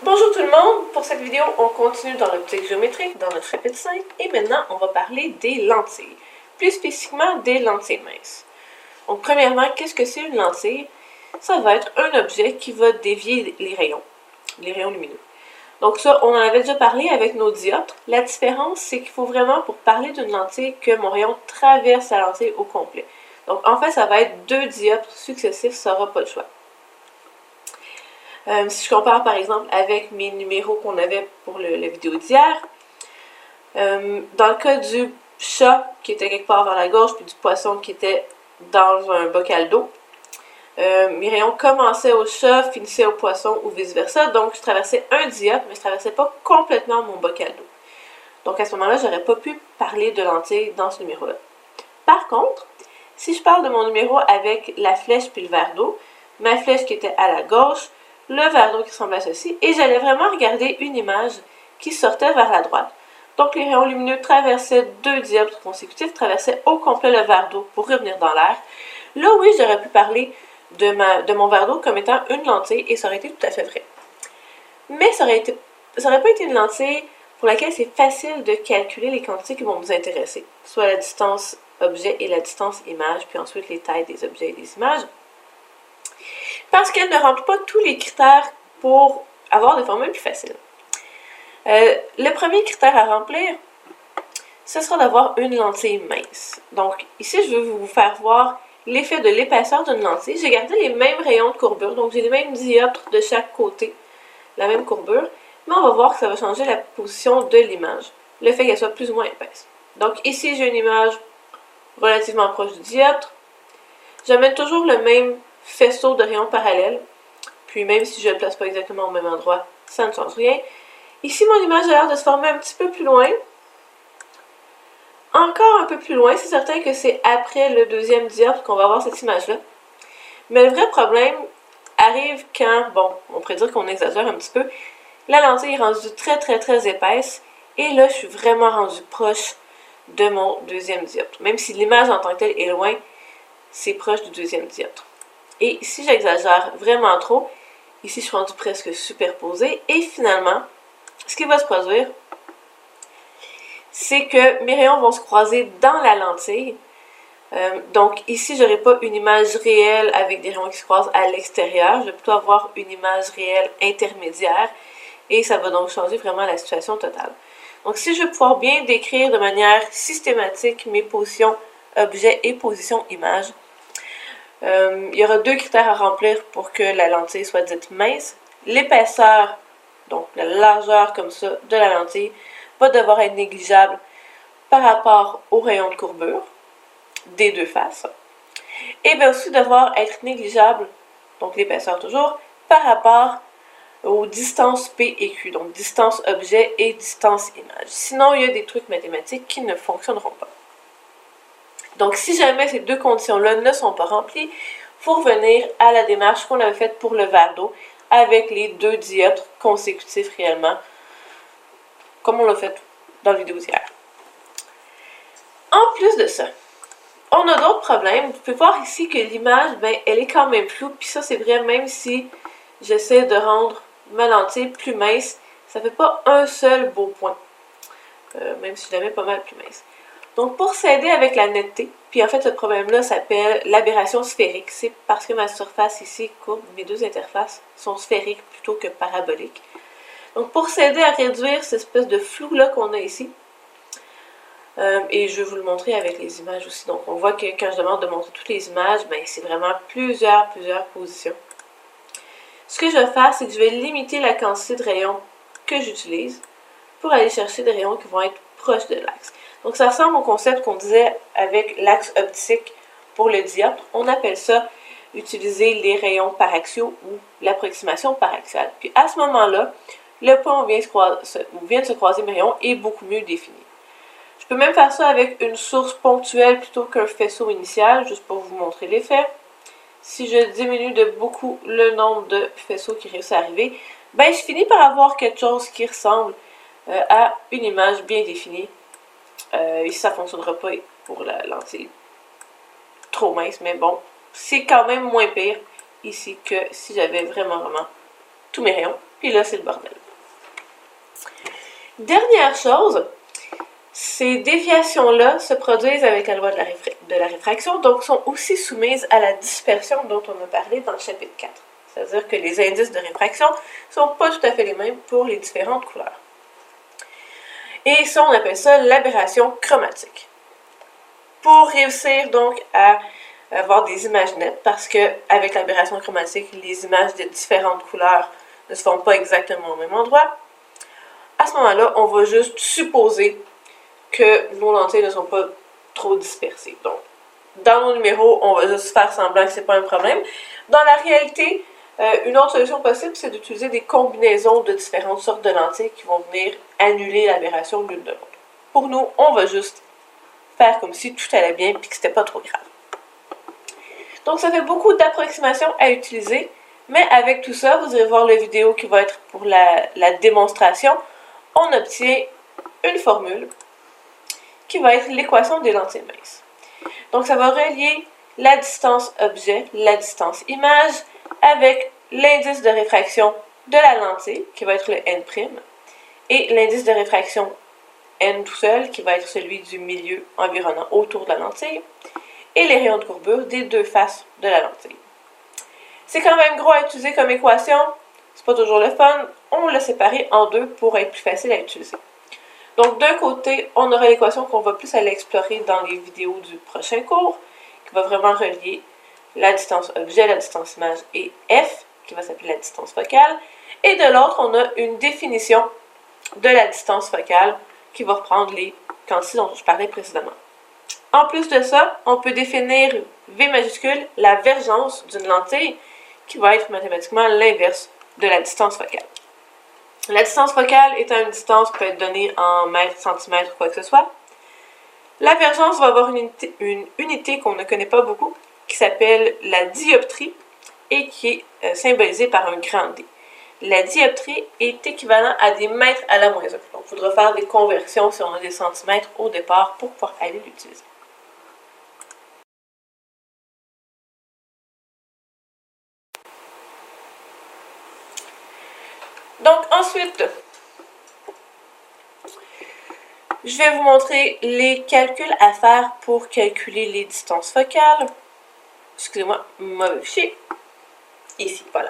Bonjour tout le monde, pour cette vidéo, on continue dans l'optique géométrique, dans notre chapitre 5, et maintenant on va parler des lentilles, plus spécifiquement des lentilles minces. Donc premièrement, qu'est-ce que c'est une lentille? Ça va être un objet qui va dévier les rayons lumineux. Donc ça, on en avait déjà parlé avec nos dioptres. La différence, c'est qu'il faut vraiment, pour parler d'une lentille, que mon rayon traverse la lentille au complet. Donc en fait, ça va être 2 dioptres successifs, ça n'aura pas de choix. Si je compare par exemple avec mes numéros qu'on avait pour la vidéo d'hier, dans le cas du chat qui était quelque part vers la gauche, puis du poisson qui était dans un bocal d'eau, mes rayons commençaient au chat, finissaient au poisson ou vice-versa, donc je traversais un dioptre, mais je ne traversais pas complètement mon bocal d'eau. Donc à ce moment-là, je n'aurais pas pu parler de lentilles dans ce numéro-là. Par contre, si je parle de mon numéro avec la flèche puis le verre d'eau, ma flèche qui était à la gauche, le verre d'eau qui ressemble à ceci, et j'allais vraiment regarder une image qui sortait vers la droite. Donc les rayons lumineux traversaient 2 dioptres consécutifs, traversaient au complet le verre d'eau pour revenir dans l'air. Là, oui, j'aurais pu parler de mon verre d'eau comme étant une lentille, et ça aurait été tout à fait vrai. Mais ça aurait pas été une lentille pour laquelle c'est facile de calculer les quantités qui vont nous intéresser, soit la distance objet et la distance image, puis ensuite les tailles des objets et des images, parce qu'elle ne rentre pas tous les critères pour avoir des formules plus faciles. Le premier critère à remplir, ce sera d'avoir une lentille mince. Donc ici, je veux vous faire voir l'effet de l'épaisseur d'une lentille. J'ai gardé les mêmes rayons de courbure, donc j'ai les mêmes dioptres de chaque côté, la même courbure, mais on va voir que ça va changer la position de l'image, le fait qu'elle soit plus ou moins épaisse. Donc ici, j'ai une image relativement proche du dioptre. J'amène toujours le même faisceau de rayons parallèles, puis même si je ne le place pas exactement au même endroit, ça ne change rien. Ici, mon image a l'air de se former un petit peu plus loin. Encore un peu plus loin, c'est certain que c'est après le deuxième dioptre qu'on va avoir cette image-là. Mais le vrai problème arrive quand, bon, on pourrait dire qu'on exagère un petit peu, la lentille est rendue très épaisse, et là, je suis vraiment rendue proche de mon deuxième dioptre. Même si l'image en tant que telle est loin, c'est proche du deuxième dioptre. Et si j'exagère vraiment trop, ici je suis rendue presque superposée, et finalement, ce qui va se produire, c'est que mes rayons vont se croiser dans la lentille. Donc ici, je n'aurai pas une image réelle avec des rayons qui se croisent à l'extérieur, je vais plutôt avoir une image réelle intermédiaire, et ça va donc changer vraiment la situation totale. Donc si je veux pouvoir bien décrire de manière systématique mes positions objet et position image, il y aura 2 critères à remplir pour que la lentille soit dite mince. L'épaisseur, donc la largeur comme ça de la lentille, va devoir être négligeable par rapport au rayon de courbure des 2 faces. Et va aussi devoir être négligeable, donc l'épaisseur toujours, par rapport aux distances P et Q, donc distance objet et distance image. Sinon, il y a des trucs mathématiques qui ne fonctionneront pas. Donc, si jamais ces 2 conditions-là ne sont pas remplies, il faut revenir à la démarche qu'on avait faite pour le verre d'eau avec les 2 dioptres consécutifs réellement, comme on l'a fait dans la vidéo d'hier. En plus de ça, on a d'autres problèmes. Vous pouvez voir ici que l'image, ben, elle est quand même floue, puis ça c'est vrai même si j'essaie de rendre ma lentille plus mince, ça ne fait pas un seul beau point, même si je la mets pas mal plus mince. Donc pour s'aider avec la netteté, puis en fait ce problème-là s'appelle l'aberration sphérique, c'est parce que ma surface ici courbe, mes 2 interfaces sont sphériques plutôt que paraboliques. Donc pour s'aider à réduire cette espèce de flou-là qu'on a ici, et je vais vous le montrer avec les images aussi, donc on voit que quand je demande de montrer toutes les images, ben c'est vraiment plusieurs positions. Ce que je vais faire, c'est que je vais limiter la quantité de rayons que j'utilise pour aller chercher des rayons qui vont être proches de l'axe. Donc ça ressemble au concept qu'on disait avec l'axe optique pour le dioptre. On appelle ça utiliser les rayons paraxiaux ou l'approximation paraxiale. Puis à ce moment-là, le point où vient de se croiser mes rayons est beaucoup mieux défini. Je peux même faire ça avec une source ponctuelle plutôt qu'un faisceau initial, juste pour vous montrer l'effet. Si je diminue de beaucoup le nombre de faisceaux qui réussissent à arriver, ben je finis par avoir quelque chose qui ressemble à une image bien définie. Ici, ça ne fonctionnera pas pour la lentille trop mince, mais bon, c'est quand même moins pire ici que si j'avais vraiment tous mes rayons puis là, c'est le bordel. Dernière chose, ces déviations-là se produisent avec la loi de la réfraction, donc sont aussi soumises à la dispersion dont on a parlé dans le chapitre 4. C'est-à-dire que les indices de réfraction ne sont pas tout à fait les mêmes pour les différentes couleurs. Et ça, on appelle ça l'aberration chromatique. Pour réussir donc à avoir des images nettes, parce qu'avec l'aberration chromatique, les images de différentes couleurs ne se font pas exactement au même endroit, à ce moment-là, on va juste supposer que nos lentilles ne sont pas trop dispersées. Donc, dans nos numéros, on va juste faire semblant que ce n'est pas un problème. Dans la réalité, une autre solution possible, c'est d'utiliser des combinaisons de différentes sortes de lentilles qui vont venir annuler l'aberration l'une de l'autre. Pour nous, on va juste faire comme si tout allait bien et que c'était pas trop grave. Donc, ça fait beaucoup d'approximations à utiliser, mais avec tout ça, vous irez voir la vidéo qui va être pour la démonstration. On obtient une formule qui va être l'équation des lentilles minces. Donc, ça va relier la distance objet, la distance image, avec l'indice de réfraction de la lentille, qui va être le N', et l'indice de réfraction N tout seul, qui va être celui du milieu environnant autour de la lentille, et les rayons de courbure des deux faces de la lentille. C'est quand même gros à utiliser comme équation, c'est pas toujours le fun, on l'a séparé en deux pour être plus facile à utiliser. Donc, d'un côté, on aura l'équation qu'on va plus aller explorer dans les vidéos du prochain cours, qui va vraiment relier la distance objet, la distance image et F, qui va s'appeler la distance focale. Et de l'autre, on a une définition de la distance focale qui va reprendre les quantités dont je parlais précédemment. En plus de ça, on peut définir V majuscule, la vergence d'une lentille, qui va être mathématiquement l'inverse de la distance focale. La distance focale étant une distance qui peut être donnée en mètres, centimètres, quoi que ce soit. La vergence va avoir une unité qu'on ne connaît pas beaucoup, qui s'appelle la dioptrie et qui est symbolisée par un grand D. La dioptrie est équivalent à des mètres à la moins 1. Donc, il faudra faire des conversions si on a des centimètres au départ pour pouvoir aller l'utiliser. Donc, ensuite, je vais vous montrer les calculs à faire pour calculer les distances focales. Excusez-moi, mauvais fichier. Ici, voilà.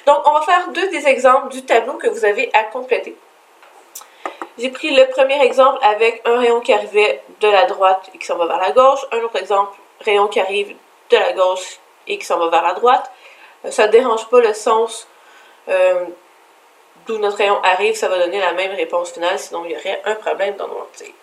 Donc, on va faire deux des exemples du tableau que vous avez à compléter. J'ai pris le premier exemple avec un rayon qui arrivait de la droite et qui s'en va vers la gauche. Un autre exemple, rayon qui arrive de la gauche et qui s'en va vers la droite. Ça ne dérange pas le sens d'où notre rayon arrive, ça va donner la même réponse finale, sinon il y aurait un problème dans nos lentilles.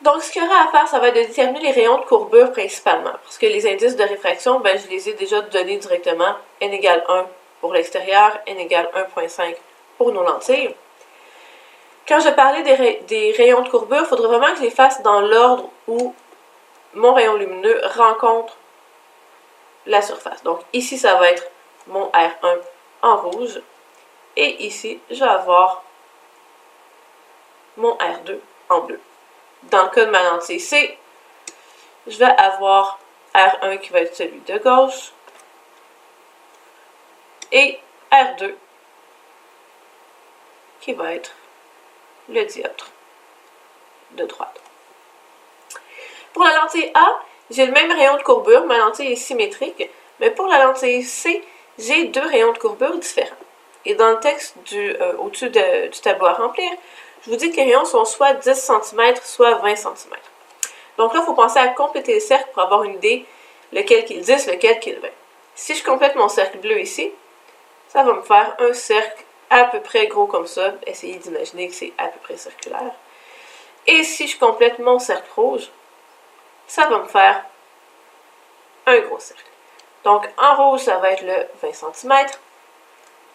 Donc, ce qu'il y aura à faire, ça va être de déterminer les rayons de courbure principalement, parce que les indices de réfraction, je les ai déjà donnés directement. N égale 1 pour l'extérieur, N égale 1,5 pour nos lentilles. Quand je parlais des rayons de courbure, il faudrait vraiment que je les fasse dans l'ordre où mon rayon lumineux rencontre la surface. Donc, ici, ça va être mon R1 en rouge. Et ici, je vais avoir mon R2 en bleu. Dans le cas de ma lentille C, je vais avoir R1 qui va être celui de gauche et R2 qui va être le dioptre de droite. Pour la lentille A, j'ai le même rayon de courbure, ma lentille est symétrique, mais pour la lentille C, j'ai deux rayons de courbure différents. Et dans le texte au-dessus du tableau à remplir, je vous dis que les rayons sont soit 10 cm, soit 20 cm. Donc là, il faut penser à compléter le cercle pour avoir une idée lequel qui est 10, lequel qui est 20. Si je complète mon cercle bleu ici, ça va me faire un cercle à peu près gros comme ça. Essayez d'imaginer que c'est à peu près circulaire. Et si je complète mon cercle rouge, ça va me faire un gros cercle. Donc, en rouge, ça va être le 20 cm.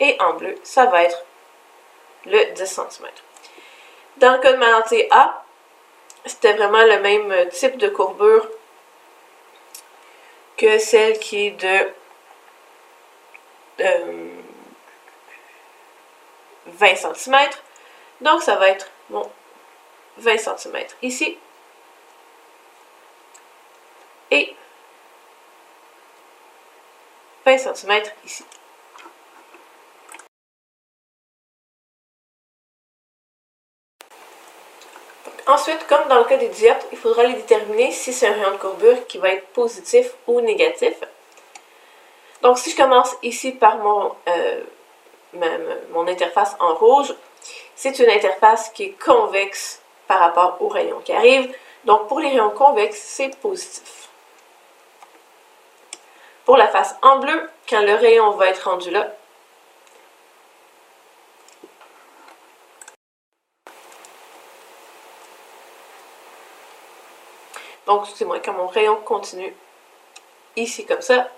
Et en bleu, ça va être le 10 cm. Dans le cas de ma lentille A, c'était vraiment le même type de courbure que celle qui est de 20 cm. Donc, ça va être mon 20 cm ici. Et 20 cm ici. Ensuite, comme dans le cas des dioptres, il faudra les déterminer si c'est un rayon de courbure qui va être positif ou négatif. Donc, si je commence ici par mon interface en rouge, c'est une interface qui est convexe par rapport aux rayons qui arrivent. Donc, pour les rayons convexes, c'est positif. Pour la face en bleu, quand le rayon va être rendu là, donc, excusez-moi, quand mon rayon continue ici comme ça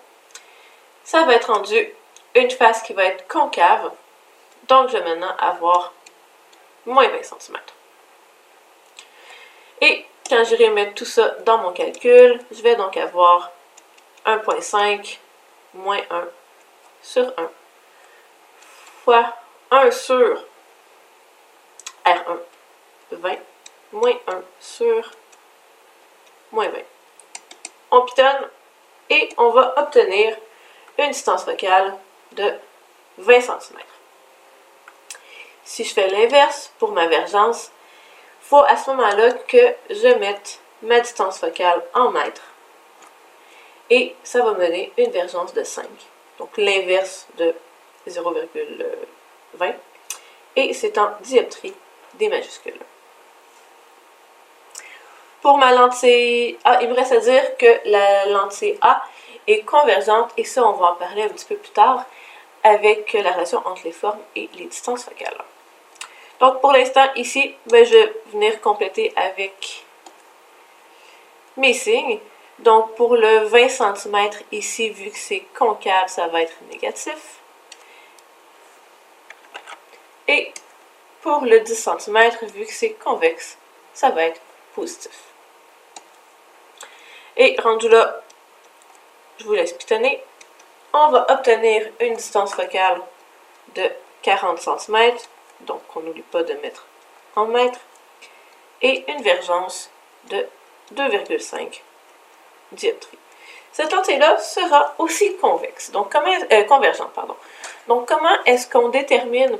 va être rendu une face qui va être concave. Donc, je vais maintenant avoir moins 20 cm. Et quand j'irai mettre tout ça dans mon calcul, je vais donc avoir 1,5 moins 1 sur 1 fois 1 sur R1, 20, moins 1 sur moins 20. On pitonne et on va obtenir une distance focale de 20 cm. Si je fais l'inverse pour ma vergence, il faut à ce moment-là que je mette ma distance focale en mètres. Et ça va me donner une vergence de 5. Donc l'inverse de 0,20. Et c'est en dioptrie des majuscules. Pour ma lentille A, il me reste à dire que la lentille A est convergente. Et ça, on va en parler un petit peu plus tard avec la relation entre les formes et les distances focales. Donc pour l'instant, ici, je vais venir compléter avec mes signes. Donc pour le 20 cm ici, vu que c'est concave, ça va être négatif. Et pour le 10 cm, vu que c'est convexe, ça va être positif. Et rendu là, je vous laisse pitonner. On va obtenir une distance focale de 40 cm. Donc on n'oublie pas de mettre en mètres. Et une vergence de 2,5 dioptrie. Cette lentille-là sera aussi convexe, donc convergente, pardon. Donc comment est-ce qu'on détermine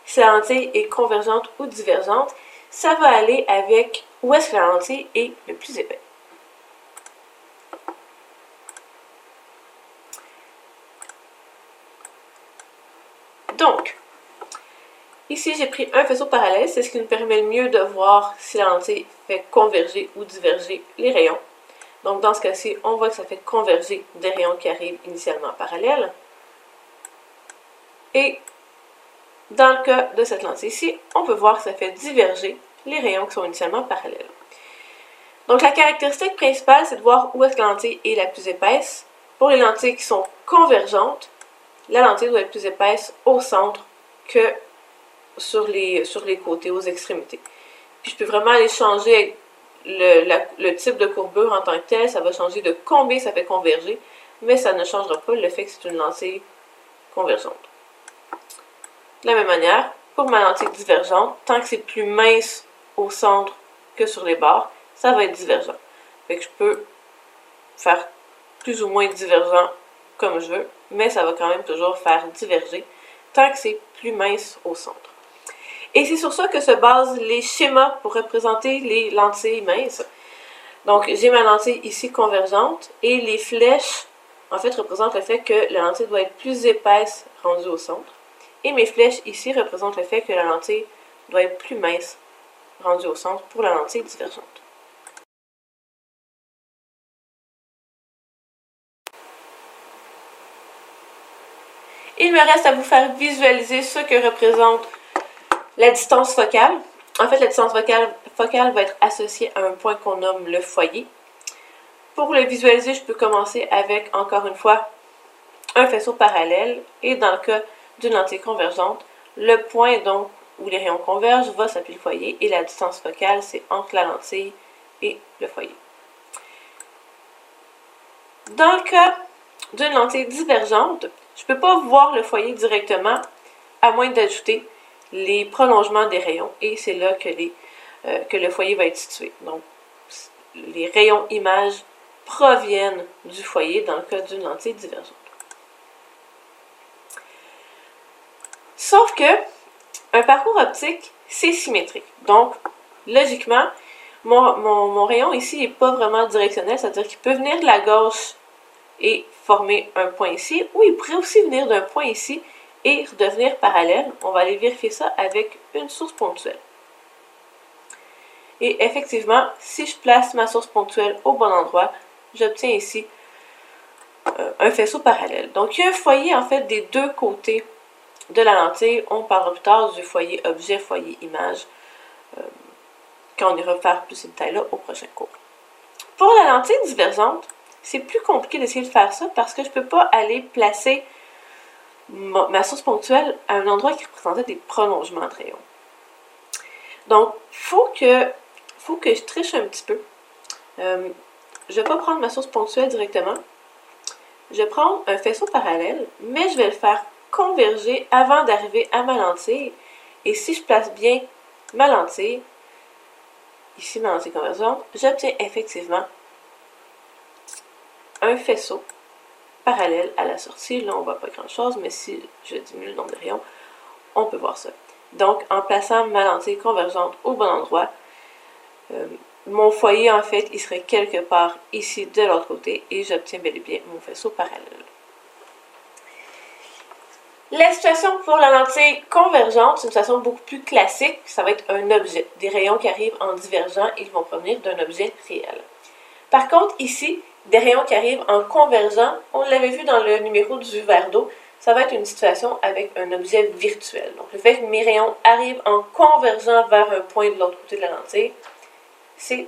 si la lentille est convergente ou divergente? Ça va aller avec où est-ce que la lentille est le plus épais. Donc, ici j'ai pris un faisceau parallèle, c'est ce qui nous permet le mieux de voir si la lentille fait converger ou diverger les rayons. Donc dans ce cas-ci, on voit que ça fait converger des rayons qui arrivent initialement parallèles. Et dans le cas de cette lentille-ci, on peut voir que ça fait diverger les rayons qui sont initialement parallèles. Donc la caractéristique principale, c'est de voir où est-ce que la lentille est la plus épaisse. Pour les lentilles qui sont convergentes, la lentille doit être plus épaisse au centre que sur les côtés, aux extrémités. Puis je peux vraiment aller changer le type de courbure en tant que tel, ça va changer de combien ça fait converger, mais ça ne changera pas le fait que c'est une lentille convergente. De la même manière, pour ma lentille divergente, tant que c'est plus mince au centre que sur les bords, ça va être divergent. Fait que je peux faire plus ou moins divergent comme je veux, mais ça va quand même toujours faire diverger tant que c'est plus mince au centre. Et c'est sur ça que se basent les schémas pour représenter les lentilles minces. Donc, j'ai ma lentille ici convergente et les flèches, en fait, représentent le fait que la lentille doit être plus épaisse rendue au centre. Et mes flèches ici représentent le fait que la lentille doit être plus mince rendue au centre pour la lentille divergente. Il me reste à vous faire visualiser ce que représente la distance focale. En fait, la distance focale va être associée à un point qu'on nomme le foyer. Pour le visualiser, je peux commencer avec, encore une fois, un faisceau parallèle. Et dans le cas d'une lentille convergente, le point donc où les rayons convergent va s'appeler le foyer. Et la distance focale, c'est entre la lentille et le foyer. Dans le cas d'une lentille divergente, je ne peux pas voir le foyer directement, à moins d'ajouter les prolongements des rayons, et c'est là que le foyer va être situé. Donc, les rayons images proviennent du foyer dans le cas d'une lentille divergente. Sauf que un parcours optique, c'est symétrique. Donc, logiquement, mon rayon ici n'est pas vraiment directionnel, c'est-à-dire qu'il peut venir de la gauche et former un point ici, ou il pourrait aussi venir d'un point ici et redevenir parallèle. On va aller vérifier ça avec une source ponctuelle. Et effectivement, si je place ma source ponctuelle au bon endroit, j'obtiens ici un faisceau parallèle. Donc, il y a un foyer, en fait, des deux côtés de la lentille. On parlera plus tard du foyer objet, foyer image, quand on ira faire plus ces détails-là au prochain cours. Pour la lentille divergente, c'est plus compliqué d'essayer de faire ça parce que je ne peux pas aller placer ma source ponctuelle à un endroit qui représentait des prolongements de rayons. Donc, faut que je triche un petit peu. Je ne vais pas prendre ma source ponctuelle directement. Je vais prendre un faisceau parallèle, mais je vais le faire converger avant d'arriver à ma lentille. Et si je place bien ma lentille, ici ma lentille convergente, j'obtiens effectivement un faisceau parallèle à la sortie. Là, on ne voit pas grand-chose, mais si je diminue le nombre de rayons, on peut voir ça. Donc, en plaçant ma lentille convergente au bon endroit, mon foyer, en fait, il serait quelque part ici de l'autre côté et j'obtiens bel et bien mon faisceau parallèle. La situation pour la lentille convergente, c'est une situation beaucoup plus classique. Ça va être un objet. Des rayons qui arrivent en divergent, ils vont provenir d'un objet réel. Par contre, ici, des rayons qui arrivent en convergent, on l'avait vu dans le numéro du verre d'eau, ça va être une situation avec un objet virtuel. Donc, le fait que mes rayons arrivent en convergent vers un point de l'autre côté de la lentille, c'est